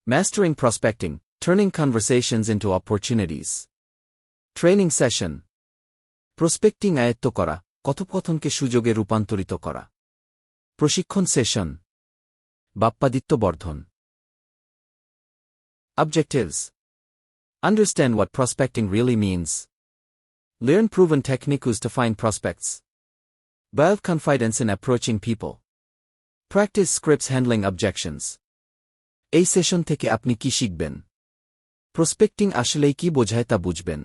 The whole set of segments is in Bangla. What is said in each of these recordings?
Mastering Prospecting, Turning Conversations into Opportunities. Training Session. Prospecting আয়ত্ত করা, কথোপকথনকে সুযোগে রূপান্তরিত করা। প্রশিক্ষণ session. Bappaditya Bardhan. Objectives. Understand what prospecting really means. Learn proven techniques to find prospects. Build confidence in approaching people. Practice scripts handling objections. এই সেশন থেকে আপনি কি শিখবেন? প্রসপেক্টিং আসলেই কি বোঝায় তা বুঝবেন।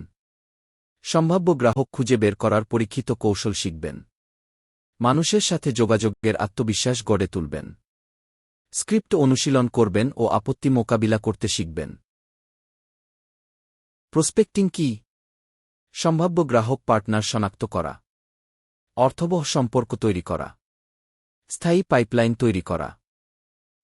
সম্ভাব্য গ্রাহক খুঁজে বের করার পরীক্ষিত কৌশল শিখবেন। মানুষের সাথে যোগাযোগের আত্মবিশ্বাস গড়ে তুলবেন। স্ক্রিপ্ট অনুশীলন করবেন ও আপত্তি মোকাবিলা করতে শিখবেন। প্রসপেক্টিং কি? সম্ভাব্য গ্রাহক পার্টনার শনাক্ত করা, অর্থবহ সম্পর্ক তৈরি করা, স্থায়ী পাইপলাইন তৈরি করা।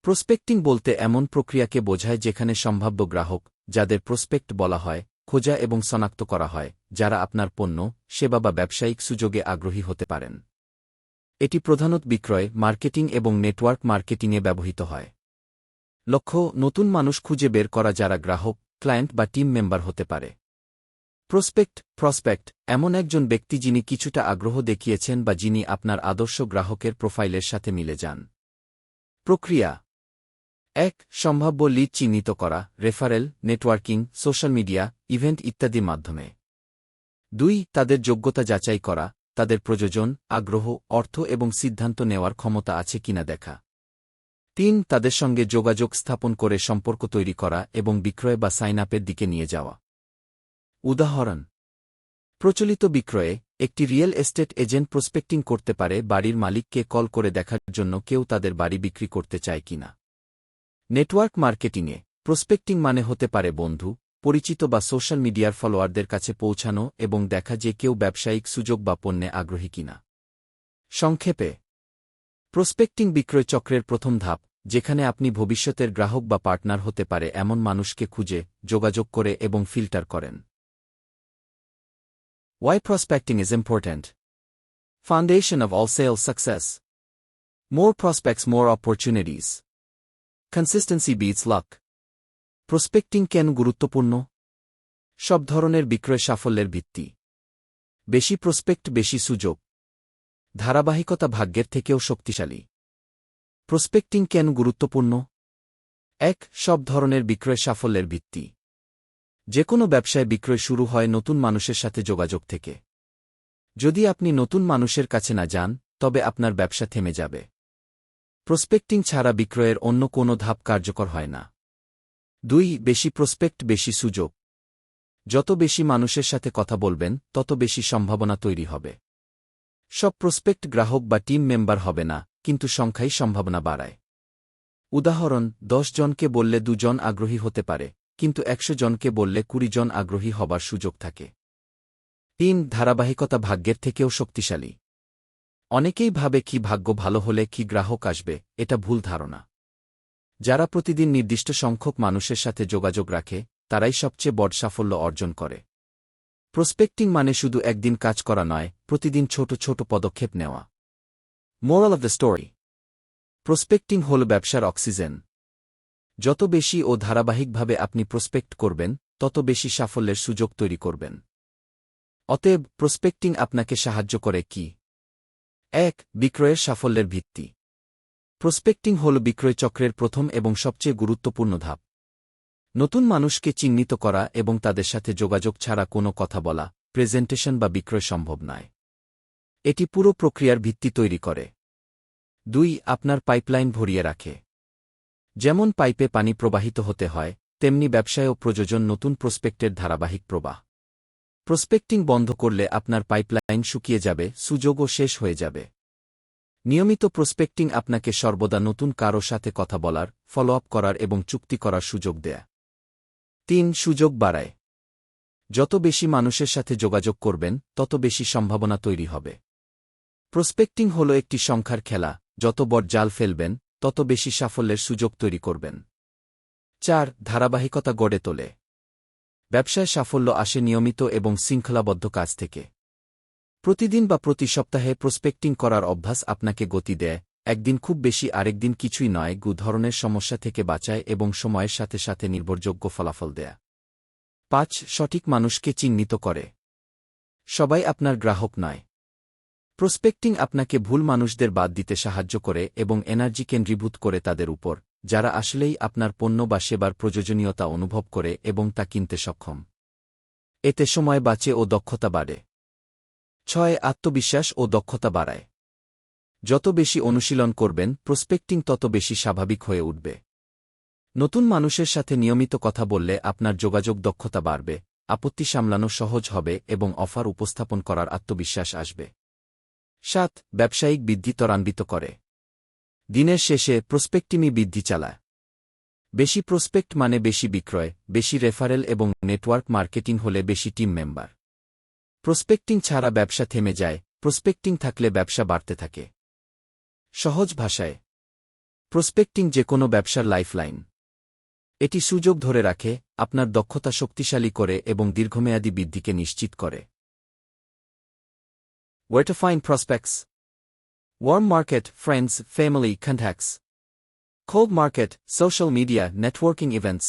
প্রসপেক্টিং বলতে এমন প্রক্রিয়াকে বোঝায় যেখানে সম্ভাব্য গ্রাহক, যাদের প্রসপেক্ট বলা হয়, খোঁজা এবং শনাক্ত করা হয়, যারা আপনার পণ্য, সেবা বা ব্যবসায়িক সুযোগে আগ্রহী হতে পারেন। এটি প্রধানত বিক্রয়, মার্কেটিং এবং নেটওয়ার্ক মার্কেটিংয়ে ব্যবহৃত হয়। লক্ষ্য: নতুন মানুষ খুঁজে বের করা যারা গ্রাহক, ক্লায়েন্ট বা টিম মেম্বার হতে পারে। প্রসপেক্ট এমন একজন ব্যক্তি যিনি কিছুটা আগ্রহ দেখিয়েছেন বা যিনি আপনার আদর্শ গ্রাহকের প্রোফাইলের সাথে মিলে যান। প্রক্রিয়া: 1. সম্ভাব্য লিড চিহ্নিত করা, referral, networking, social media, event ইত্যাদির মাধ্যমে। 2. তাদের যোগ্যতা যাচাই করা, তাদের প্রয়োজন, আগ্রহ, অর্থ এবং সিদ্ধান্ত নেওয়ার ক্ষমতা আছে কিনা দেখা। 3. তাদের সঙ্গে যোগাযোগ স্থাপন করে সম্পর্ক তৈরি করা এবং বিক্রয় বা সাইন আপের দিকে নিয়ে যাওয়া। উদাহরণ: প্রচলিত বিক্রয়ে, একটি রিয়েল এস্টেট এজেন্ট প্রসপেক্টিং করতে পারে বাড়ির মালিককে কল করে দেখার জন্য কেউ তাদের বাড়ি বিক্রি করতে চায় কিনা। নেটওয়ার্ক মার্কেটিংয়ে, প্রসপেক্টিং মানে হতে পারে বন্ধু, পরিচিত বা সোশ্যাল মিডিয়ার ফলোয়ারদের কাছে পৌঁছানো এবং দেখা যে কেউ ব্যবসায়িক সুযোগ বা পণ্যে আগ্রহী কিনা। সংক্ষেপে, প্রসপেক্টিং বিক্রয় চক্রের প্রথম ধাপ, যেখানে আপনি ভবিষ্যতের গ্রাহক বা পার্টনার হতে পারে এমন মানুষকে খুঁজে, যোগাযোগ করে এবং ফিল্টার করেন। Why prospecting is important. Foundation of all sales success. More prospects, more opportunities. Consistency beats luck. Prospecting কেন গুরুত্বপূর্ণ? সব ধরনের বিক্রয় সাফল্যের ভিত্তি। বেশি প্রসপেক্ট, বেশি সুযোগ। ধারাবাহিকতা ভাগ্যের থেকেও শক্তিশালী। প্রসপেক্টিং কেন গুরুত্বপূর্ণ? 1. সব ধরনের বিক্রয় সাফল্যের ভিত্তি। যে কোনো ব্যবসায় বিক্রয় শুরু হয় নতুন মানুষের সাথে যোগাযোগ থেকে। যদি আপনি নতুন মানুষের কাছে না যান, তবে আপনার ব্যবসা থেমে যাবে। প্রসপেক্টিং ছাড়া বিক্রয়ের অন্য কোনো ধাপ কার্যকর হয় না। 2. বেশি প্রসপেক্ট, বেশি সুযোগ। যত বেশি মানুষের সাথে কথা বলবেন, তত বেশি সম্ভাবনা তৈরি হবে। সব প্রসপেক্ট গ্রাহক বা টিম মেম্বার হবে না, কিন্তু সংখ্যাই সম্ভাবনা বাড়ায়। উদাহরণ: 10 জনকে বললে 2 জন আগ্রহী হতে পারে, কিন্তু 100 জনকে বললে 20 জন আগ্রহী হবার সুযোগ থাকে। 3. ধারাবাহিকতা ভাগ্যের থেকেও শক্তিশালী। অনেকেই ভাবে কি ভাগ্য ভালো হলে কি গ্রাহক আসবে, এটা ভুল ধারণা। যারা প্রতিদিন নির্দিষ্ট সংখ্যক মানুষের সাথে যোগাযোগ রাখে, তারাই সবচেয়ে বড় সাফল্য অর্জন করে। প্রসপেক্টিং মানে শুধু একদিন কাজ করা নয়, প্রতিদিন ছোট ছোট পদক্ষেপ নেওয়া। Moral of the story: prospecting হল ব্যবসার অক্সিজেন। যত বেশি ও ধারাবাহিকভাবে আপনি প্রসপেক্ট করবেন, তত বেশি সাফল্যের সুযোগ তৈরি করবেন। অতএব, প্রসপেক্টিং আপনাকে সাহায্য করে কি? 1. বিক্রয়ের সাফল্যের ভিত্তি। প্রসপেক্টিং হল বিক্রয় চক্রের প্রথম এবং সবচেয়ে গুরুত্বপূর্ণ ধাপ। নতুন মানুষকে চিহ্নিত করা এবং তাদের সাথে যোগাযোগ ছাড়া কোনো কথা বলা, প্রেজেন্টেশন বা বিক্রয় সম্ভব নয়। এটি পুরো প্রক্রিয়ার ভিত্তি তৈরি করে। 2. আপনার পাইপলাইন ভরিয়ে রাখে। যেমন পাইপে পানি প্রবাহিত হতে হয়, তেমনি ব্যবসায়ও প্রয়োজন নতুন প্রসপেক্টের ধারাবাহিক প্রবাহ। প্রসপেক্টিং বন্ধ করলে আপনার পাইপলাইন শুকিয়ে যাবে, সুযোগও শেষ হয়ে যাবে। নিয়মিত প্রসপেক্টিং আপনাকে সর্বদা নতুন কারো সাথে কথা বলার, ফলো আপ করার এবং চুক্তি করার সুযোগ দেয়। 3. সুযোগ বাড়ায়। যত বেশি মানুষের সাথে যোগাযোগ করবেন, তত বেশি সম্ভাবনা তৈরি হবে। প্রসপেক্টিং হল একটি সংখ্যার খেলা, যত বড় জাল ফেলবেন, তত বেশি সাফল্যের সুযোগ তৈরি করবেন। 4. ধারাবাহিকতা গড়ে তোলে। ব্যবসায় সাফল্য আসে নিয়মিত এবং শৃঙ্খলাবদ্ধ কাজ থেকে। প্রতিদিন বা প্রতি সপ্তাহে প্রসপেক্টিং করার অভ্যাস আপনাকে গতি দেয়, একদিন খুব বেশি আরেকদিন কিছুই নয় ধরনের সমস্যা থেকে বাঁচায় এবং সময়ের সাথে সাথে নির্ভরযোগ্য ফলাফল দেয়া। 5 সঠিক মানুষকে চিহ্নিত করে। সবাই আপনার গ্রাহক নয়। প্রসপেক্টিং আপনাকে ভুল মানুষদের বাদ দিতে সাহায্য করে এবং এনার্জি কেন্দ্রীভূত করে তাদের উপর, যারা আসলেই আপনার পণ্য বা সেবার প্রয়োজনীয়তা অনুভব করে এবং তা কিনতে সক্ষম। এতে সময় বাঁচে ও দক্ষতা বাড়ে। 6 আত্মবিশ্বাস ও দক্ষতা বাড়ায়। যত বেশি অনুশীলন করবেন প্রসপেক্টিং তত বেশি স্বাভাবিক হয়ে উঠবে। নতুন মানুষের সাথে নিয়মিত কথা বললে আপনার যোগাযোগ দক্ষতা বাড়বে, আপত্তি সামলানো সহজ হবে এবং অফার উপস্থাপন করার আত্মবিশ্বাস আসবে। 7 ব্যবসায়িক বৃদ্ধি ত্বরান্বিত করে। দিনের শেষে প্রসপেক্টিংই বৃদ্ধি চালায়। বেশি প্রসপেক্ট মানে বেশি বিক্রয়, বেশি রেফারেল এবং নেটওয়ার্ক মার্কেটিং হলে বেশি টিম মেম্বার। প্রসপেক্টিং ছাড়া ব্যবসা থেমে যায়, প্রসপেক্টিং থাকলে ব্যবসা বাড়তে থাকে। সহজ ভাষায়, প্রসপেক্টিং যে কোনো ব্যবসার লাইফলাইন। এটি সুযোগ ধরে রাখে, আপনার দক্ষতা শক্তিশালী করে এবং দীর্ঘমেয়াদী বৃদ্ধিকে নিশ্চিত করে। Where to find prospects? Warm market, friends, family, contacts. Cold market, social media, networking events.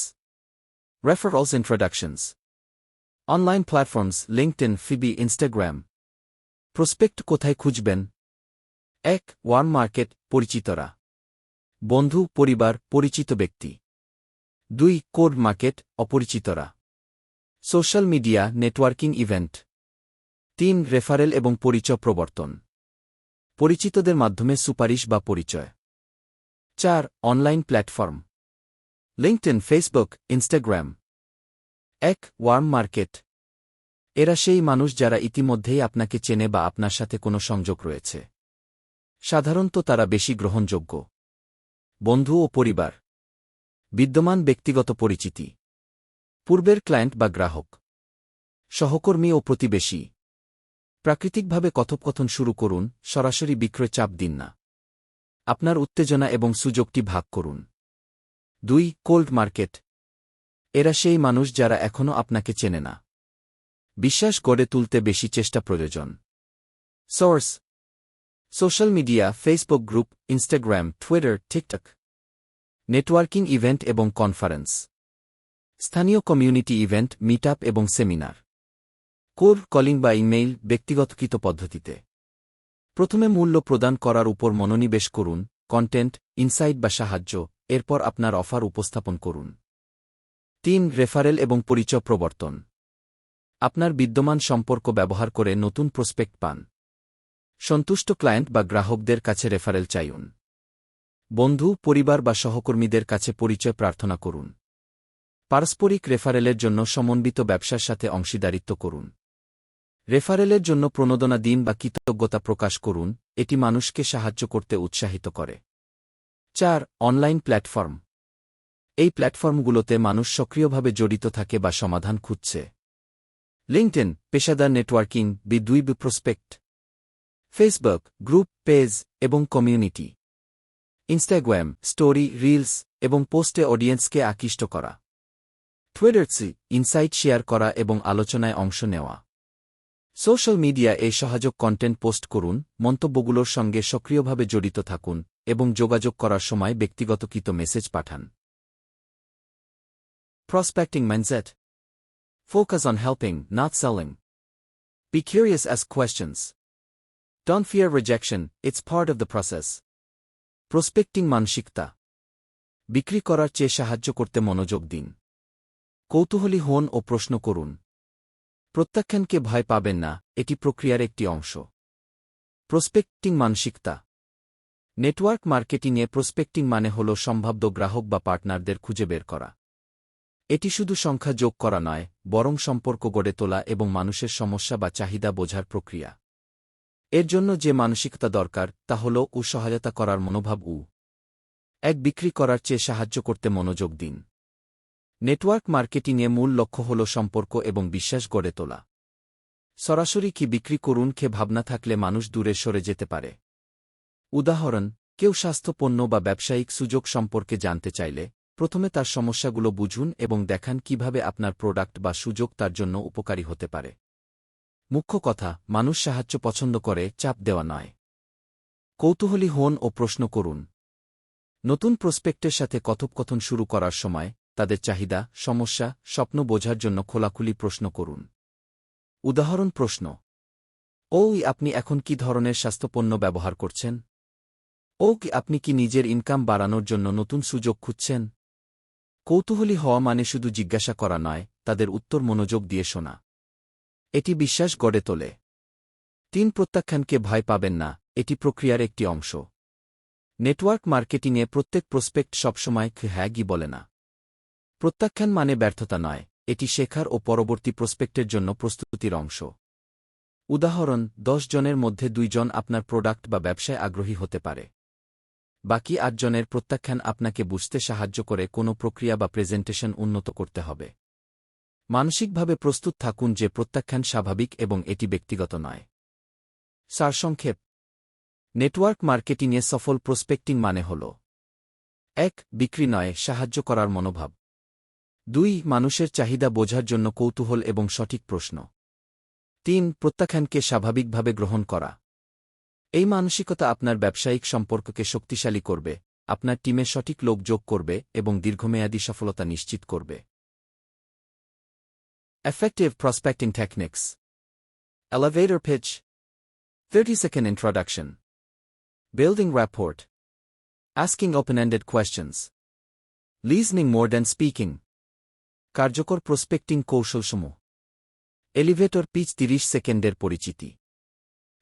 Referrals, introductions. Online platforms, LinkedIn, Fibi, Instagram. Prospect কোথায় খুঁজবেন? 1 ওয়ার্ম মার্কেট, পরিচিতরা। বন্ধু, পরিবার, পরিচিত ব্যক্তি। 2 কোড মার্কেট, অপরিচিতরা। Social media, networking event. 3 referral এবং পরিচয় প্রবর্তন। পরিচিতদের মাধ্যমে সুপারিশ বা পরিচয়। 4 online platform. LinkedIn, Facebook, Instagram. 1 warm market. এরা সেই মানুষ যারা ইতিমধ্যেই আপনাকে চেনে বা আপনার সাথে কোনো সংযোগ রয়েছে। সাধারণত তারা বেশি গ্রহণযোগ্য। বন্ধু ও পরিবার। বিদ্যমান ব্যক্তিগত পরিচিতি। পূর্বের ক্লায়েন্ট বা গ্রাহক। সহকর্মী ও প্রতিবেশী। প্রাকৃতিকভাবে কথোপকথন শুরু করুন, সরাসরি বিক্রয় চাপ দিন না। আপনার উত্তেজনা এবং সুযোগটি ভাগ করুন। 2 কোল্ড মার্কেট। এরা সেই মানুষ যারা এখনও আপনাকে চেনে না। বিশ্বাস গড়ে তুলতে বেশি চেষ্টা প্রয়োজন। Source: social media, Facebook group, Instagram, Twitter, TikTok. Networking event এবং কনফারেন্স। স্থানীয় কমিউনিটি ইভেন্ট, মিটআপ এবং সেমিনার। কোল্ড কলিং বা ইমেইল, ব্যক্তিগতকৃত পদ্ধতিতে। প্রথমে মূল্য প্রদান করার উপর মনোনিবেশ করুন, কন্টেন্ট, ইনসাইট বা সাহায্য, এরপর আপনার অফার উপস্থাপন করুন। 3 রেফারেল এবং পরিচয় প্রবর্তন। আপনার বিদ্যমান সম্পর্ক ব্যবহার করে নতুন প্রসপেক্ট পান। সন্তুষ্ট ক্লায়েন্ট বা গ্রাহকদের কাছে রেফারেল চাইুন। বন্ধু, পরিবার বা সহকর্মীদের কাছে পরিচয় প্রার্থনা করুন। পারস্পরিক রেফারেলের জন্য সমন্বিত ব্যবসার সাথে অংশীদারিত্ব করুন। রেফারেলের জন্য প্রণোদনা দিন বা কৃতজ্ঞতা প্রকাশ করুন, এটি মানুষকে সাহায্য করতে উৎসাহিত করে। 4 অনলাইন প্ল্যাটফর্ম। এই প্ল্যাটফর্মগুলোতে মানুষ সক্রিয়ভাবে জড়িত থাকে বা সমাধান খুঁজছে। লিঙ্কডইন, পেশাদার networking, B2B prospect. Facebook, group, page এবং কমিউনিটি। ইনস্টাগ্রাম, স্টোরি, রিলস এবং পোস্টে অডিয়েন্সকে আকৃষ্ট করা। টুইটার, ইনসাইট শেয়ার করা এবং আলোচনায় অংশ নেওয়া। সোশ্যাল মিডিয়া এই সহায়ক কন্টেন্ট পোস্ট করুন, মন্তব্যগুলোর সঙ্গে সক্রিয়ভাবে জড়িত থাকুন এবং যোগাযোগ করার সময় ব্যক্তিগতকৃত মেসেজ পাঠান। Prospecting mindset: focus on helping, not selling. Be curious, ask questions. Don't fear rejection, it's part of the process. Prospecting মানসিকতা: বিক্রি করার চেয়ে সাহায্য করতে মনোযোগ দিন। কৌতূহলী হন ও প্রশ্ন করুন। প্রত্যাখ্যানকে ভয় পাবেন না, এটি প্রক্রিয়ার একটি অংশ। প্রসপেক্টিং মানসিকতা: নেটওয়ার্ক মার্কেটিংয়ে প্রসপেক্টিং মানে হল সম্ভাব্য গ্রাহক বা পার্টনারদের খুঁজে বের করা। এটি শুধু সংখ্যা যোগ করা নয়, বরং সম্পর্ক গড়ে তোলা এবং মানুষের সমস্যা বা চাহিদা বোঝার প্রক্রিয়া। এর জন্য যে মানসিকতা দরকার তা হল সহায়তা করার মনোভাব। 1 বিক্রি করার চেয়ে সাহায্য করতে মনোযোগ দিন। নেটওয়ার্ক মার্কেটিংয়ে মূল লক্ষ্য হল সম্পর্ক এবং বিশ্বাস গড়ে তোলা। সরাসরি কি বিক্রি করুন ভাবনা থাকলে মানুষ দূরে সরে যেতে পারে। উদাহরণ: কেউ স্বাস্থ্য পণ্য বা ব্যবসায়িক সুযোগ সম্পর্কে জানতে চাইলে প্রথমে তার সমস্যাগুলো বুঝুন এবং দেখান কিভাবে আপনার প্রোডাক্ট বা সুযোগ তার জন্য উপকারী হতে পারে। মুখ্য কথা: মানুষ সাহায্য পছন্দ করে, চাপ দেওয়া নয়। কৌতূহলী হন ও প্রশ্ন করুন। নতুন প্রসপেক্টের সাথে কথোপকথন শুরু করার সময় তাদের চাহিদা, সমস্যা, স্বপ্ন বোঝার জন্য খোলাখুলি প্রশ্ন করুন। উদাহরণ প্রশ্ন: ওই আপনি এখন কি ধরনের স্বাস্থ্যপণ্য ব্যবহার করছেন? কি আপনি কি নিজের ইনকাম বাড়ানোর জন্য নতুন সুযোগ খুঁজছেন? কৌতূহলী হওয়া মানে শুধু জিজ্ঞাসা করা নয়, তাদের উত্তর মনোযোগ দিয়ে শোনা। এটি বিশ্বাস গড়ে তোলে। ৩ প্রত্যাখ্যানকে ভয় পাবেন না, এটি প্রক্রিয়ার একটি অংশ। নেটওয়ার্ক মার্কেটিংয়ে প্রত্যেক প্রসপেক্ট সবসময় হ্যাঁ কি বলে না। প্রত্যাখ্যান মানে ব্যর্থতা নয়, এটি শেখার ও পরবর্তী প্রসপেক্টের জন্য প্রস্তুতির অংশ। উদাহরণ: ১০ জনের মধ্যে ২ জন আপনার প্রোডাক্ট বা ব্যবসায় আগ্রহী হতে পারে। বাকি ৮ জনের প্রত্যাখ্যান আপনাকে বুঝতে সাহায্য করে কোনো প্রক্রিয়া বা প্রেজেন্টেশন উন্নত করতে হবে। মানসিকভাবে প্রস্তুত থাকুন যে প্রত্যাখ্যান স্বাভাবিক এবং এটি ব্যক্তিগত নয়। সারসংক্ষেপ: নেটওয়ার্ক মার্কেটিংয়ে সফল প্রসপেক্টিং মানে হল: ১. বিক্রি নয়, সাহায্য করার মনোভাব। ২. মানুষের চাহিদা বোঝার জন্য কৌতূহল এবং সঠিক প্রশ্ন। ৩. প্রত্যাখ্যানকে স্বাভাবিকভাবে গ্রহণ করা। এই মানসিকতা আপনার ব্যবসায়িক সম্পর্ককে শক্তিশালী করবে, আপনার টিমে সঠিক লোক যোগ করবে এবং দীর্ঘমেয়াদী সফলতা নিশ্চিত করবে। Effective prospecting techniques. Elevator pitch. 30-second introduction. Building rapport. Asking open-ended questions. Listening more than speaking. কার্যকর প্রসপেক্টিং কৌশলসমূহ: এলিভেটর পিচ ৩০ সেকেন্ডের পরিচিতি।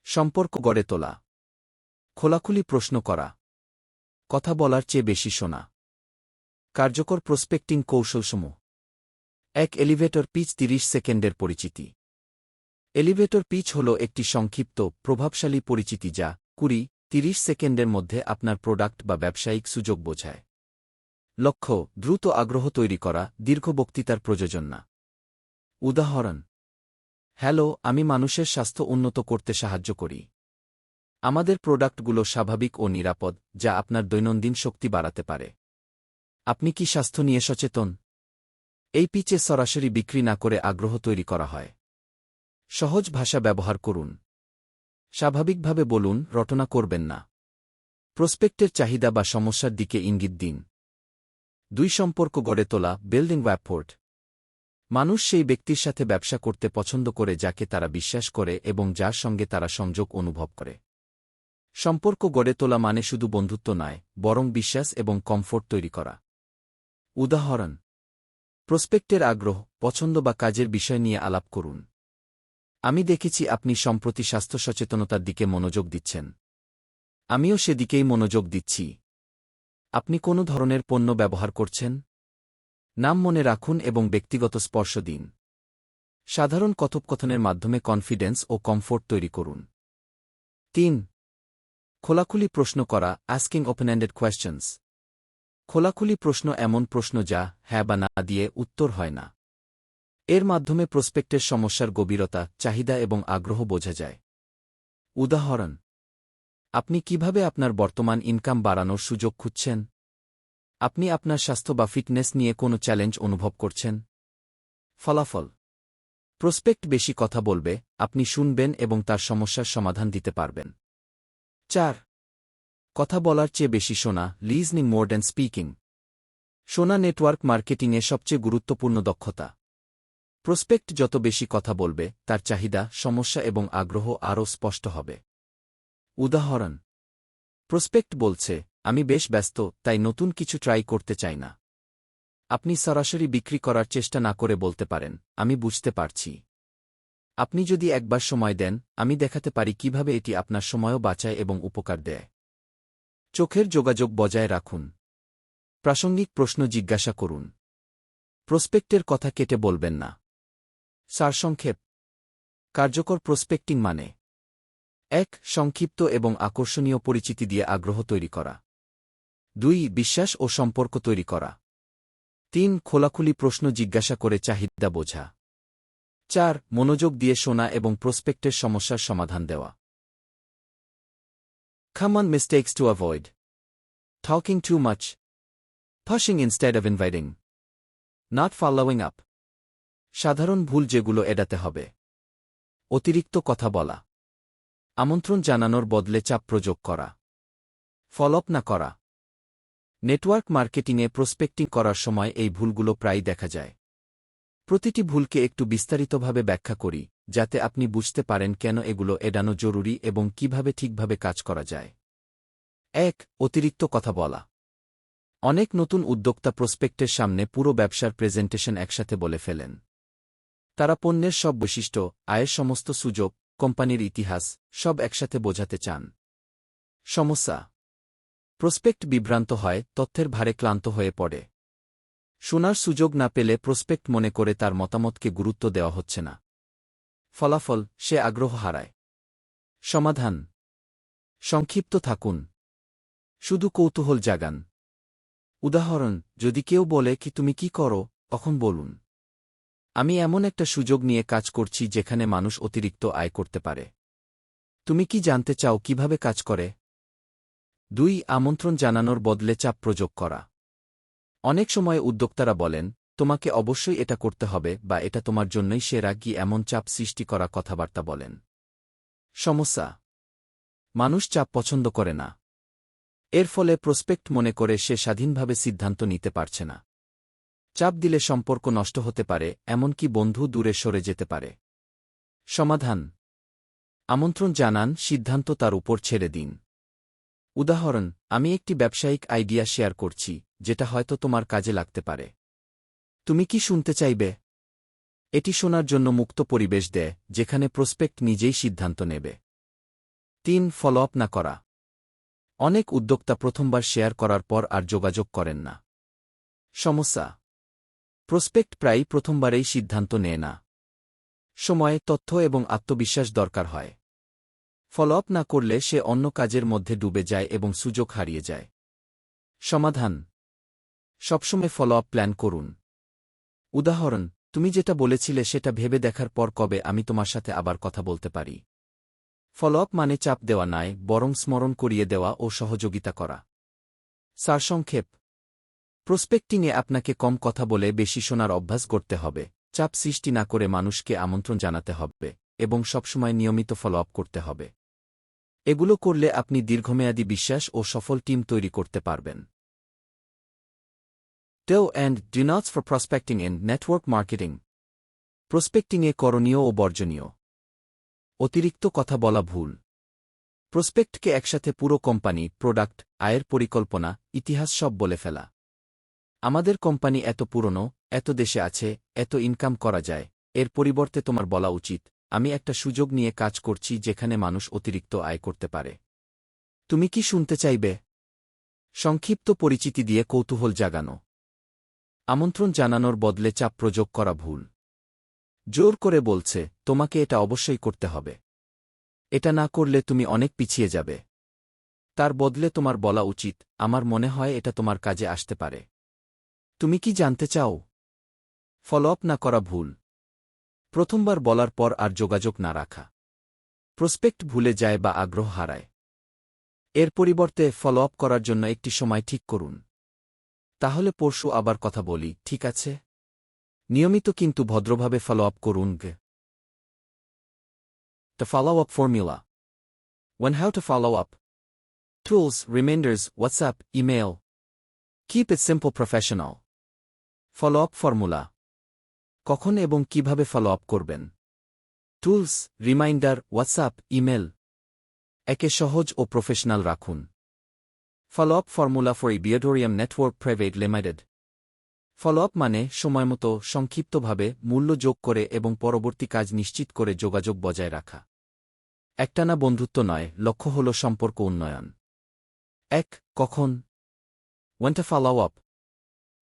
সম্পর্ক গড়ে তোলা। খোলাখুলি প্রশ্ন করা। কথা বলার চেয়ে বেশি শোনা। কার্যকর প্রসপেক্টিং কৌশলসমূহ: ১. এলিভেটর পিচ ৩০ সেকেন্ডের পরিচিতি। এলিভেটর পিচ হল একটি সংক্ষিপ্ত, প্রভাবশালী পরিচিতি যা ২০-৩০ সেকেন্ডের মধ্যে আপনার প্রোডাক্ট বা ব্যবসায়িক সুযোগ বোঝায়। লক্ষ্য: দ্রুত আগ্রহ তৈরি করা, দীর্ঘ বক্তৃতার প্রয়োজন না। উদাহরণ: হ্যালো, আমি মানুষের স্বাস্থ্য উন্নত করতে সাহায্য করি। আমাদের প্রোডাক্টগুলো স্বাভাবিক ও নিরাপদ, যা আপনার দৈনন্দিন শক্তি বাড়াতে পারে। আপনি কি স্বাস্থ্য নিয়ে সচেতন? এই পিচে সরাসরি বিক্রি না করে আগ্রহ তৈরি করা হয়। সহজ ভাষা ব্যবহার করুন। স্বাভাবিকভাবে বলুন, রটনা করবেন না। প্রসপেক্টের চাহিদা বা সমস্যার দিকে ইঙ্গিত দিন। ২. সম্পর্ক গড়ে তোলা, বিল্ডিং র্যাপোর্ট। মানুষ সেই ব্যক্তির সাথে ব্যবসা করতে পছন্দ করে যাকে তারা বিশ্বাস করে এবং যার সঙ্গে তারা সংযোগ অনুভব করে। সম্পর্ক গড়ে তোলা মানে শুধু বন্ধুত্ব নয়, বরং বিশ্বাস এবং কমফোর্ট তৈরি করা। উদাহরণ: প্রসপেক্টের আগ্রহ, পছন্দ বা কাজের বিষয় নিয়ে আলাপ করুন। আমি দেখেছি আপনি সম্প্রতি স্বাস্থ্য সচেতনতার দিকে মনোযোগ দিচ্ছেন। আমিও সেদিকেই মনোযোগ দিচ্ছি। আপনি কোন ধরনের পণ্য ব্যবহার করছেন? নাম মনে রাখুন এবং ব্যক্তিগত স্পর্শ দিন। সাধারণ কথোপকথনের মাধ্যমে কনফিডেন্স ও কমফোর্ট তৈরি করুন। ৩. খোলাখুলি প্রশ্ন করা, আস্কিং ওপেন-এন্ডেড কোয়েশ্চেনস। খোলাখুলি প্রশ্ন এমন প্রশ্ন যা হ্যাঁ বা না দিয়ে উত্তর হয় না। এর মাধ্যমে প্রসপেক্টের সমস্যার গভীরতা, চাহিদা এবং আগ্রহ বোঝা যায়। উদাহরণ: আপনি কিভাবে আপনার বর্তমান ইনকাম বাড়ানোর সুযোগ খুঁজছেন? আপনি আপনার স্বাস্থ্য বা ফিটনেস নিয়ে কোনো চ্যালেঞ্জ অনুভব করছেন? ফলাফল: প্রসপেক্ট বেশি কথা বলবে, আপনি শুনবেন এবং তার সমস্যার সমাধান দিতে পারবেন। ৪. কথা বলার চেয়ে বেশি শোনা, লিসনিং মোর দ্যান স্পিকিং। শোনা নেটওয়ার্ক মার্কেটিংয়ে সবচেয়ে গুরুত্বপূর্ণ দক্ষতা। প্রসপেক্ট যত বেশি কথা বলবে, তার চাহিদা, সমস্যা এবং আগ্রহ আরও স্পষ্ট হবে। উদাহরণ: প্রসপেক্ট বলছে, আমি বেশ ব্যস্ত, তাই নতুন কিছু ট্রাই করতে চাই না। আপনি সরাসরি বিক্রি করার চেষ্টা না করে বলতে পারেন, আমি বুঝতে পারছি। আপনি যদি একবার সময় দেন, আমি দেখাতে পারি কিভাবে এটি আপনার সময়ও বাঁচায় এবং উপকার দেয়। চোখের যোগাযোগ বজায় রাখুন। প্রাসঙ্গিক প্রশ্ন জিজ্ঞাসা করুন। প্রসপেক্টের কথা কেটে বলবেন না। সারসংক্ষেপ: কার্যকর প্রসপেক্টিং মানে: ১. সংক্ষিপ্ত এবং আকর্ষণীয় পরিচিতি দিয়ে আগ্রহ তৈরি করা। ২. বিশ্বাস ও সম্পর্ক তৈরি করা। ৩. খোলাখুলি প্রশ্ন জিজ্ঞাসা করে চাহিদা বোঝা। ৪. মনোযোগ দিয়ে শোনা এবং প্রসপেক্টের সমস্যার সমাধান দেওয়া। Common mistakes to avoid: talking too much, pushing instead of inviting, not following up. সাধারণ ভুল যেগুলো এড়াতে হবে: অতিরিক্ত কথা বলা, আমন্ত্রণ জানানোর বদলে চাপ প্রয়োগ করা, ফলো আপ না করা। নেটওয়ার্ক মার্কেটিংয়ে প্রসপেক্টিং করার সময় এই ভুলগুলো প্রায় দেখা যায়। প্রতিটি ভুলকে একটু বিস্তারিতভাবে ব্যাখ্যা করি, যাতে আপনি বুঝতে পারেন কেন এগুলো এড়ানো জরুরি এবং কিভাবে ঠিকভাবে কাজ করা যায়। ১. অতিরিক্ত কথা বলা। অনেক নতুন উদ্যোক্তা প্রসপেক্টের সামনে পুরো ব্যবসার প্রেজেন্টেশন একসাথে বলে ফেলেন। তারা পণ্যের সব বৈশিষ্ট্য, আয়ের সমস্ত সুযোগ, কোম্পানির ইতিহাস সব একসাথে বোঝাতে চান। সমস্যা: প্রসপেক্ট বিভ্রান্ত হয়, তথ্যের ভারে ক্লান্ত হয়ে পড়ে। শোনার সুযোগ না পেলে প্রসপেক্ট মনে করে তার মতামতকে গুরুত্ব দেওয়া হচ্ছে না। ফলাফল: সে আগ্রহ হারায়। সমাধান: সংক্ষিপ্ত থাকুন। শুধু কৌতূহল জাগান। উদাহরণ: যদি কেউ বলে কি তুমি কি করো, তখন বলুন, আমি এমন একটা সুযোগ নিয়ে কাজ করছি যেখানে মানুষ অতিরিক্ত আয় করতে পারে। তুমি কি জানতে চাও কিভাবে কাজ করে? ২. আমন্ত্রণ জানানোর বদলে চাপ প্রয়োগ করা। অনেক সময় উদ্যোক্তারা বলেন, তোমাকে অবশ্যই এটা করতে হবে বা এটা তোমার জন্যই সেরা, কি এমন চাপ সৃষ্টি করা কথাবার্তা বলেন। সমস্যা: মানুষ চাপ পছন্দ করে না। এর ফলে প্রসপেক্ট মনে করে সে স্বাধীনভাবে সিদ্ধান্ত নিতে পারছে না। চাপ দিলে সম্পর্ক নষ্ট হতে পারে, এমনকি বন্ধু দূরে সরে যেতে পারে। সমাধান: আমন্ত্রণ জানান, সিদ্ধান্ত তার উপর ছেড়ে দিন। উদাহরণ: আমি একটি ব্যবসায়িক আইডিয়া শেয়ার করছি, যেটা হয়তো তোমার কাজে লাগতে পারে। তুমি কি শুনতে চাইবে? এটি শোনার জন্য মুক্ত পরিবেশ দেয়, যেখানে প্রসপেক্ট নিজেই সিদ্ধান্ত নেবে। ৩. ফলো আপ না করা। অনেক উদ্যোক্তা প্রথমবার শেয়ার করার পর আর যোগাযোগ করেন না। সমস্যা: প্রসপেক্ট প্রায়ই প্রথমবারেই সিদ্ধান্ত নেয় না। সময়, তথ্য এবং আত্মবিশ্বাস দরকার হয়। ফলো আপ না করলে সে অন্য কাজের মধ্যে ডুবে যায় এবং সুযোগ হারিয়ে যায়। সমাধান: সবসময় ফলো আপ প্ল্যান করুন। উদাহরণ: তুমি যেটা বলেছিলে সেটা ভেবে দেখার পর কবে আমি তোমার সাথে আবার কথা বলতে পারি। ফলো আপ মানে চাপ দেওয়া নয়, বরং স্মরণ করিয়ে দেওয়া ও সহযোগিতা করা। সারসংক্ষেপ: প্রসপেক্টিংয়ে আপনাকে কম কথা বলে বেশি শোনার অভ্যাস করতে হবে, চাপ সৃষ্টি না করে মানুষকে আমন্ত্রণ জানাতে হবে এবং সবসময় নিয়মিত ফলো আপ করতে হবে। এগুলো করলে আপনি দীর্ঘমেয়াদী বিশ্বাস ও সফল টিম তৈরি করতে পারবেন। Do and do nots for prospecting in network marketing. প্রসপেক্টিংয়ে করণীয় ও বর্জনীয়। অতিরিক্ত কথা বলা ভুল। প্রসপেক্টকে একসাথে পুরো কোম্পানি, প্রোডাক্ট, আয়ের পরিকল্পনা, ইতিহাস সব বলে ফেলা। আমাদের কোম্পানি এত পুরনো, এত দেশে আছে, এত ইনকাম করা যায়। এর পরিবর্তে তোমার বলা উচিত, আমি একটা সুযোগ নিয়ে কাজ করছি যেখানে মানুষ অতিরিক্ত আয় করতে পারে। তুমি কি শুনতে চাইবে? সংক্ষিপ্ত পরিচিতি দিয়ে কৌতূহল জাগানো। আমন্ত্রণ জানানোর বদলে চাপ প্রয়োগ করা ভুল। জোর করে বলছে, তোমাকে এটা অবশ্যই করতে হবে। এটা না করলে তুমি অনেক পিছিয়ে যাবে। তার বদলে তোমার বলা উচিত, আমার মনে হয় এটা তোমার কাজে আসতে পারে। তুমি কি জানতে চাও? ফলো আপ না করা ভুল। প্রথমবার বলার পর আর যোগাযোগ না রাখা। প্রসপেক্ট ভুলে যায় বা আগ্রহ হারায়। এর পরিবর্তে ফলো আপ করার জন্য একটি সময় ঠিক করুন। তাহলে পরশু আবার কথা বলি, ঠিক আছে? নিয়মিত কিন্তু ভদ্রভাবে ফলো আপ করুন। The follow-up formula. When how to follow up. Tools, reminders, WhatsApp, email. Keep it simple professional. Follow-up formula. কখন এবং কিভাবে ফলো আপ করবেন? Tools, reminder, WhatsApp, email. একে সহজ ও প্রফেশনাল রাখুন। ফলো আপ ফর্মুলা ফর বিয়াডোরিয়াম network private limited. Follow up মানে সময়মতো, সংক্ষিপ্তভাবে, মূল্য যোগ করে এবং পরবর্তী কাজ নিশ্চিত করে যোগাযোগ বজায় রাখা। একটানা বন্ধুত্ব নয়, লক্ষ্য হল সম্পর্ক উন্নয়ন। ১. কখন? When to follow up.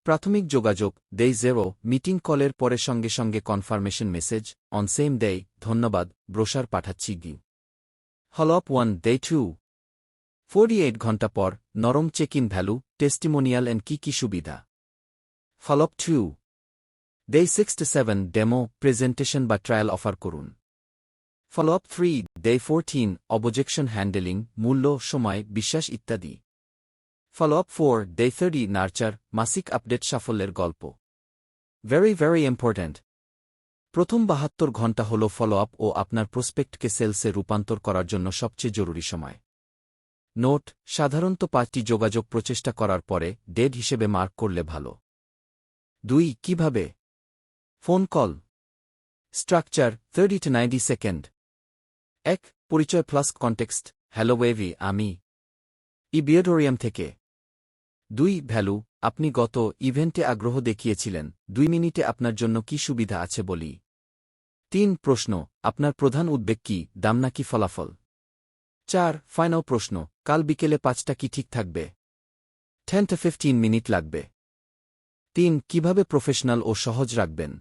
প্রাথমিক যোগাযোগ, Day 0, মিটিং কলের পরে সঙ্গে সঙ্গে confirmation message, on same day, ধন্যবাদ, ব্রোশার পাঠাচ্ছি গি। ফলো আপ 1, Day 2, 48 ঘণ্টা পর, নরম check in value, testimonial and কি সুবিধা। Follow up 2, Day 6 to 7, demo, presentation বা ট্রায়াল অফার করুন। Follow up 3, Day 14, objection handling, মূল্য, সময়, বিশ্বাস ইত্যাদি। ফলো আপ 4, Day 30, নার্চার, মাসিক আপডেট, সাফল্যের গল্প। Very important. প্রথম 72 ঘণ্টা হল ফলো আপ ও আপনার প্রসপেক্টকে সেলসে রূপান্তর করার জন্য সবচেয়ে জরুরি সময়। নোট: সাধারণত 5টি যোগাযোগ প্রচেষ্টা করার পরে ডেড হিসেবে মার্ক করলে ভালো। 2. কিভাবে? Phone call. Structure: 30 to 90 second. 1. পরিচয় প্লাস কনটেক্সট: হ্যালো ওয়েভি, আমি বিয়ার্ডোরিয়াম থেকে। 2. ভ্যালু: আপনি গত ইভেন্টে আগ্রহ দেখিয়েছিলেন, 2 মিনিটে আপনার জন্য কি সুবিধা আছে বলি। 3. প্রশ্ন: আপনার প্রধান উদ্বেগ কি, দাম নাকি ফলাফল? 4. ফাইনাল প্রশ্ন: কাল বিকেলে 5টা কি ঠিক থাকবে? 10 to 15 মিনিট লাগবে। 3. কিভাবে প্রফেশনাল ও সহজ রাখবেন?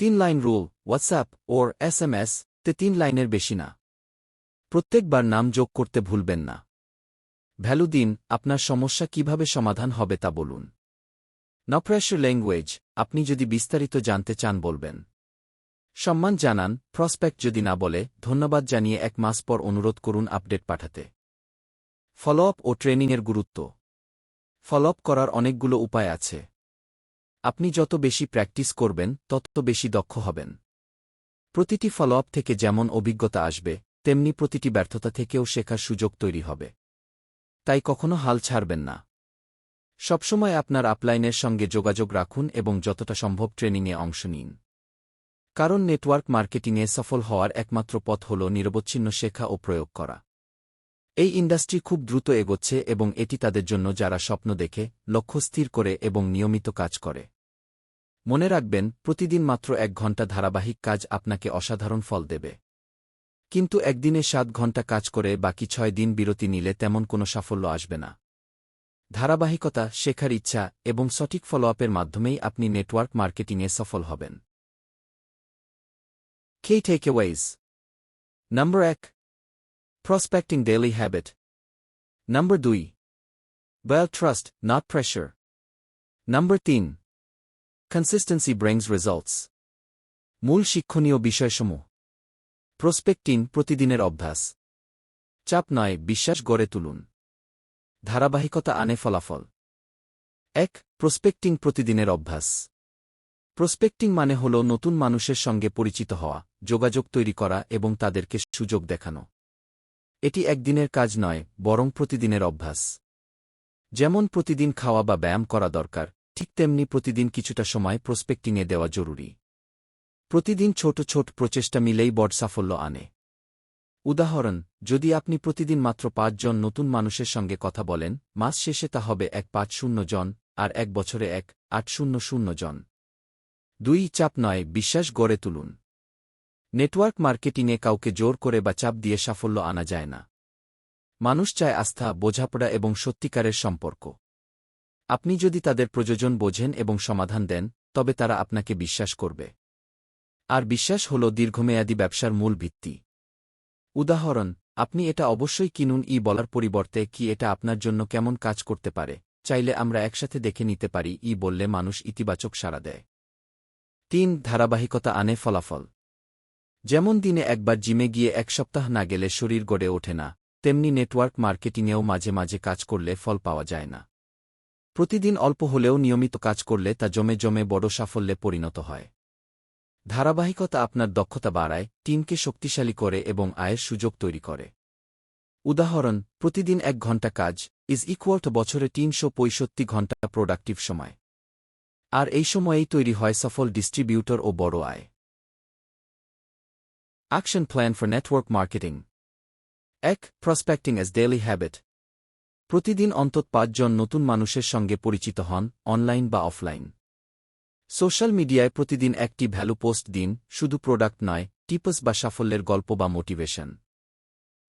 3 লাইন রুল: হোয়াটসঅ্যাপ ওর SMS তে 3 লাইনের বেশি না। প্রত্যেকবার নাম যোগ করতে ভুলবেন না। ভ্যালু দিন: আপনার সমস্যা কিভাবে সমাধান হবে তা বলুন। নো প্রেশার ল্যাঙ্গুয়েজ: আপনি যদি বিস্তারিত জানতে চান বলবেন। সম্মান জানান: প্রসপেক্ট যদি না বলে, ধন্যবাদ জানিয়ে 1 মাস পর অনুরোধ করুন আপডেট পাঠাতে। ফলো আপ ও ট্রেনিংয়ের গুরুত্ব: ফলো আপ করার অনেকগুলো উপায় আছে। আপনি যত বেশি প্র্যাকটিস করবেন তত বেশি দক্ষ হবেন। প্রতিটি ফলো আপ থেকে যেমন অভিজ্ঞতা আসবে, তেমনি প্রতিটি ব্যর্থতা থেকেও শেখার সুযোগ তৈরি হবে। তাই কখনো হাল ছাড়বেন না। সবসময় আপনার আপলাইনের সঙ্গে যোগাযোগ রাখুন এবং যতটা সম্ভব ট্রেনিংয়ে অংশ নিন। কারণ নেটওয়ার্ক মার্কেটিংয়ে সফল হওয়ার একমাত্র পথ হল নিরবচ্ছিন্ন শেখা ও প্রয়োগ করা। এই ইন্ডাস্ট্রি খুব দ্রুত এগোচ্ছে এবং এটি তাদের জন্য যারা স্বপ্ন দেখে, লক্ষ্য স্থির করে এবং নিয়মিত কাজ করে। মনে রাখবেন, প্রতিদিন মাত্র 1 ঘন্টা ধারাবাহিক কাজ আপনাকে অসাধারণ ফল দেবে। কিন্তু একদিনে 7 ঘন্টা কাজ করে বাকি 6 দিন বিরতি নিলে তেমন কোনো সাফল্য আসবে না। ধারাবাহিকতা, শেখার ইচ্ছা এবং সঠিক ফলো আপের মাধ্যমেই আপনি নেটওয়ার্ক মার্কেটিংয়ে সফল হবেন। Key takeaways. Number 1. Prospecting daily habit. Number 2. Build trust, not pressure. Number 3. Consistency brings results. মূল শিক্ষণীয় বিষয়সমূহ: প্রসপেক্টিং প্রতিদিনের অভ্যাস। চাপ নয়, বিশ্বাস গড়ে তুলুন। ধারাবাহিকতা আনে ফলাফল। 1. প্রসপেক্টিং প্রতিদিনের অভ্যাস। প্রসপেক্টিং মানে হল নতুন মানুষের সঙ্গে পরিচিত হওয়া, যোগাযোগ তৈরি করা এবং তাদেরকে সুযোগ দেখানো। এটি একদিনের কাজ নয়, বরং প্রতিদিনের অভ্যাস। যেমন প্রতিদিন খাওয়া বা ব্যায়াম করা দরকার, ঠিক তেমনি প্রতিদিন কিছুটা সময় প্রসপেক্টিংয়ে দেওয়া জরুরি। প্রতিদিন ছোট ছোট প্রচেষ্টা মিলেই বড় সাফল্য আনে। উদাহরণ: যদি আপনি প্রতিদিন মাত্র 5 জন নতুন মানুষের সঙ্গে কথা বলেন, মাস শেষে তা হবে 150 জন, আর 1 বছরে 1800 জন। 2. চাপ নয়, বিশ্বাস গড়ে তুলুন। নেটওয়ার্ক মার্কেটিংয়ে কাউকে জোর করে বা চাপ দিয়ে সাফল্য আনা যায় না। মানুষ চায় আস্থা, বোঝাপড়া এবং সত্যিকারের সম্পর্ক। আপনি যদি তাদের প্রয়োজন বোঝেন এবং সমাধান দেন, তবে তারা আপনাকে বিশ্বাস করবে। আর বিশ্বাস হল দীর্ঘমেয়াদী ব্যবসার মূল ভিত্তি। উদাহরণ: আপনি এটা অবশ্যই কিনুন বলার পরিবর্তে কি এটা আপনার জন্য কেমন কাজ করতে পারে, চাইলে আমরা একসাথে দেখে নিতে পারি বললে মানুষ ইতিবাচক সাড়া দেয়। 3. ধারাবাহিকতা আনে ফলাফল। যেমন দিনে একবার জিমে গিয়ে 1 সপ্তাহ না গেলে শরীর গড়ে ওঠে না, তেমনি নেটওয়ার্ক মার্কেটিংয়েও মাঝে মাঝে কাজ করলে ফল পাওয়া যায় না। প্রতিদিন অল্প হলেও নিয়মিত কাজ করলে তা জমে জমে বড় সাফল্যে পরিণত হয়। ধারাবাহিকতা আপনার দক্ষতা বাড়ায়, টিমকে শক্তিশালী করে এবং আয়ের সুযোগ তৈরি করে। উদাহরণ: প্রতিদিন 1 ঘন্টা কাজ বছরে 365 ঘন্টা প্রোডাক্টিভ সময়। আর এই সময়েই তৈরি হয় সফল ডিস্ট্রিবিউটর ও বড় আয়। Action plan for network marketing. 1. Prospecting as daily habit. প্রতিদিন অন্তত 5 জন নতুন মানুষের সঙ্গে পরিচিত হন, অনলাইন বা অফলাইন। সোশ্যাল মিডিয়ায় প্রতিদিন একটি ভ্যালু পোস্ট দিন, শুধু প্রোডাক্ট নয়, টিপস বা সাফল্যের গল্প বা মোটিভেশন।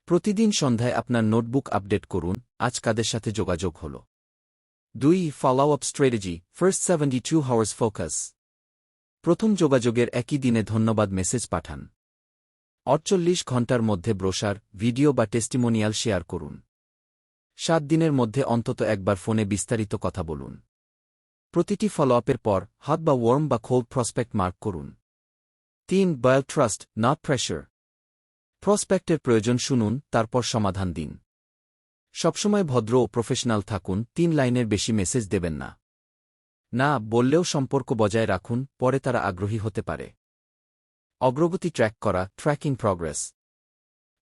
প্রতিদিন সন্ধ্যায় আপনার নোটবুক আপডেট করুন, আজ কাদের সাথে যোগাযোগ হল। 2. Follow up strategy, first 72 hours focus. প্রথম যোগাযোগের একই দিনে ধন্যবাদ মেসেজ পাঠান। 48 ঘন্টার মধ্যে ব্রোশার, ভিডিও বা টেস্টিমোনিয়াল শেয়ার করুন। 7 দিনের মধ্যে অন্তত একবার ফোনে বিস্তারিত কথা বলুন। প্রতিটি ফলো আপের পর হট বা ওয়ার্ম বা কোল্ড প্রসপেক্ট মার্ক করুন। 3. Build trust, not pressure. প্রসপেক্টের প্রয়োজন শুনুন, তারপর সমাধান দিন। সবসময় ভদ্র ও প্রফেশনাল থাকুন, 3 লাইনের বেশি মেসেজ দেবেন না। না বললেও সম্পর্ক বজায় রাখুন, পরে তারা আগ্রহী হতে পারে। অগ্রগতি ট্র্যাক করা, ট্র্যাকিং প্রগ্রেস।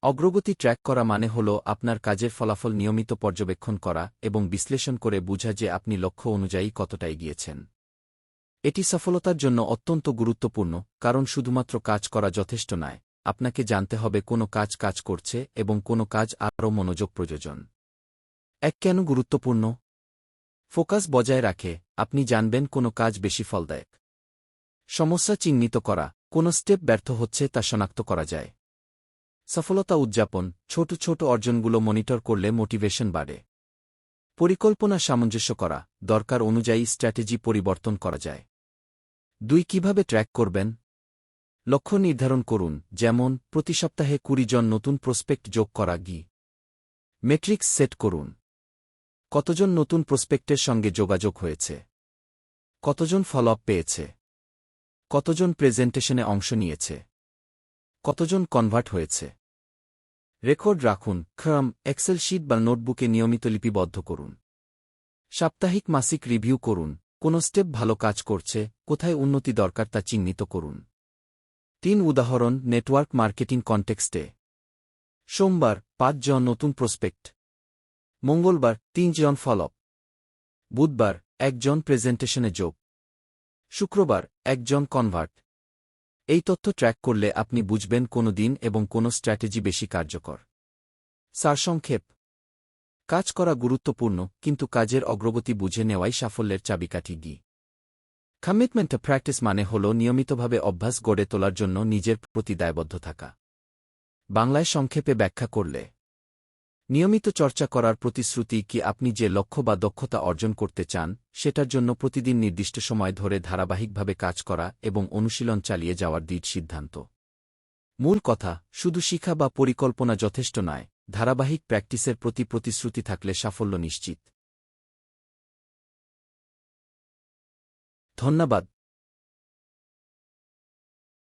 অগ্রগতি ট্র্যাক করা মানে হল আপনার কাজের ফলাফল নিয়মিত পর্যবেক্ষণ করা এবং বিশ্লেষণ করে বোঝা যে আপনি লক্ষ্য অনুযায়ী কতটা এগিয়েছেন। এটি সফলতার জন্য অত্যন্ত গুরুত্বপূর্ণ, কারণ শুধুমাত্র কাজ করা যথেষ্ট নয়, আপনাকে জানতে হবে কোনো কাজ কাজ করছে এবং কোনো কাজ আরও মনোযোগ প্রয়োজন। কেন গুরুত্বপূর্ণ? ফোকাস বজায় রাখে, আপনি জানবেন কোনো কাজ বেশি ফলদায়ক। সমস্যা চিহ্নিত করা, কোনো স্টেপ ব্যর্থ হচ্ছে তা শনাক্ত করা যায়। সফলতা উদযাপন, ছোট ছোট অর্জনগুলো মনিটর করলে মোটিভেশন বাড়ে। পরিকল্পনা সামঞ্জস্য করা, দরকার অনুযায়ী স্ট্র্যাটেজি পরিবর্তন করা যায়। 2 কিভাবে ট্র্যাক করবেন? লক্ষ্য নির্ধারণ করুন, যেমন প্রতি সপ্তাহে 20 জন নতুন প্রসপেক্ট যোগ করা। মেট্রিক্স সেট করুন। কতজন নতুন প্রসপেক্টের সঙ্গে যোগাযোগ হয়েছে? কতজন ফলো আপ পেয়েছে? কতজন প্রেজেন্টেশনে অংশ নিয়েছে? কতজন কনভার্ট হয়েছে? রেকর্ড রাখুন, এক্সেল শিট বা নোটবুকে নিয়মিত লিপিবদ্ধ করুন। সাপ্তাহিক মাসিক রিভিউ করুন, কোন স্টেপ ভালো কাজ করছে, কোথায় উন্নতি দরকার তা চিহ্নিত করুন। 3 উদাহরণ নেটওয়ার্ক মার্কেটিং কনটেক্সটে। সোমবার 5 জন নতুন প্রসপেক্ট, মঙ্গলবার 3 জন ফলো আপ, বুধবার 1 জন প্রেজেন্টেশনে যোগ, শুক্রবার 1 জন কনভার্ট। এই তথ্য ট্র্যাক করলে আপনি বুঝবেন কোন দিন এবং কোন স্ট্র্যাটেজি বেশি কার্যকর। সারসংক্ষেপ: কাজ করা গুরুত্বপূর্ণ, কিন্তু কাজের অগ্রগতি বুঝে নেওয়াই সাফল্যের চাবিকাঠি। কমিটমেন্ট টু প্র্যাকটিস মানে হল নিয়মিতভাবে অভ্যাস গড়ে তোলার জন্য নিজের প্রতি দায়বদ্ধ থাকা। বাংলায় সংক্ষেপে ব্যাখ্যা করলে, নিয়মিত চর্চা করার প্রতিশ্রুতি কি আপনি যে লক্ষ্য বা দক্ষতা অর্জন করতে চান, সেটার জন্য প্রতিদিন নির্দিষ্ট সময় ধরে ধারাবাহিকভাবে কাজ করা এবং অনুশীলন চালিয়ে যাওয়ার দৃঢ় সিদ্ধান্ত। মূল কথা, শুধু শিক্ষা বা পরিকল্পনা যথেষ্ট নয়, ধারাবাহিক প্র্যাকটিসের প্রতি প্রতিশ্রুতি থাকলে সাফল্য নিশ্চিত। ধন্যবাদ।